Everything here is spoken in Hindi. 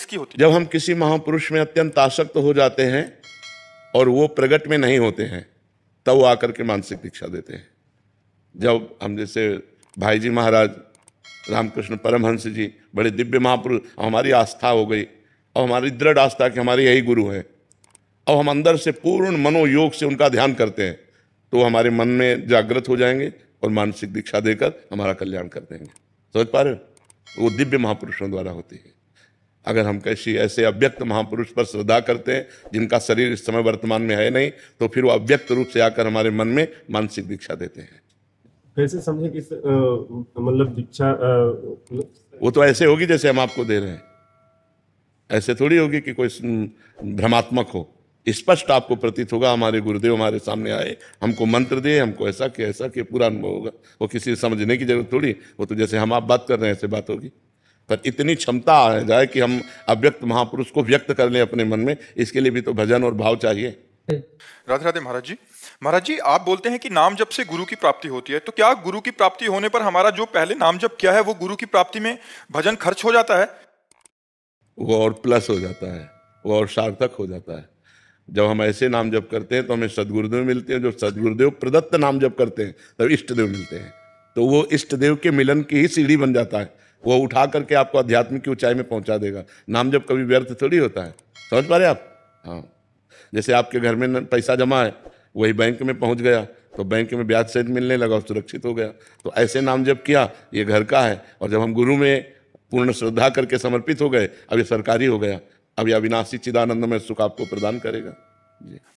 किसकी होती है? जब हम किसी महापुरुष में अत्यंत आसक्त हो जाते हैं और वो प्रगट में नहीं होते हैं, तब वो आकर के मानसिक दीक्षा देते हैं। जब हम जैसे भाई जी महाराज, रामकृष्ण परमहंस जी, बड़े दिव्य महापुरुष, हमारी आस्था हो गई और हमारी दृढ़ आस्था कि हमारे यही गुरु हैं, और हम अंदर से पूर्ण मनोयोग से उनका ध्यान करते हैं, तो हमारे मन में जागृत हो जाएंगे और मानसिक दीक्षा देकर हमारा कल्याण कर देंगे। समझ पा रहे हो? वो दिव्य महापुरुषों द्वारा होती है। अगर हम कैसी ऐसे अव्यक्त महापुरुष पर श्रद्धा करते हैं जिनका शरीर इस समय वर्तमान में है नहीं, तो फिर वो अव्यक्त रूप से आकर हमारे मन में मानसिक दीक्षा देते हैं। कैसे समझे कि मतलब दीक्षा वो तो ऐसे होगी जैसे हम आपको दे रहे हैं, ऐसे थोड़ी होगी कि कोई भ्रमात्मक हो। स्पष्ट आपको प्रतीत होगा हमारे गुरुदेव हमारे सामने आए, हमको मंत्र दिए, हमको ऐसा कि पूरा अनुभव होगा। वो किसी समझने की जरूरत थोड़ी, वो तो जैसे हम आप बात कर रहे हैं ऐसे बात होगी। पर इतनी क्षमता आ जाए कि हम अव्यक्त महापुरुष को व्यक्त कर लें अपने मन में, इसके लिए भी तो भजन और भाव चाहिए। राधे राधे महाराज जी। महाराज जी, आप बोलते हैं कि नाम जप से गुरु की प्राप्ति होती है, तो क्या गुरु की प्राप्ति होने पर हमारा जो पहले नाम जप किया है वो गुरु की प्राप्ति में भजन खर्च हो जाता है? वो और प्लस हो जाता है, वो और सार्थक हो जाता है। जब हम ऐसे नाम जप करते हैं तो हमें सदगुरुदेव मिलते हैं, जो सदगुरुदेव प्रदत्त नाम जप करते हैं तब इष्ट देव मिलते हैं। तो वो इष्ट देव के मिलन की ही सीढ़ी बन जाता है, वो उठा करके आपको आध्यात्मिक की ऊंचाई में पहुंचा देगा। नाम जप कभी व्यर्थ थोड़ी होता है। समझ पा रहे आप? हाँ, जैसे आपके घर में पैसा जमा है, वही बैंक में पहुंच गया तो बैंक में ब्याज सहित मिलने लगा, सुरक्षित हो गया। तो ऐसे नाम जप किया, ये घर का है, और जब हम गुरु में पूर्ण श्रद्धा करके समर्पित हो गए, अब ये सरकारी हो गया। अब ये अविनाशी चिदानंदमय सुख आपको प्रदान करेगा। जी।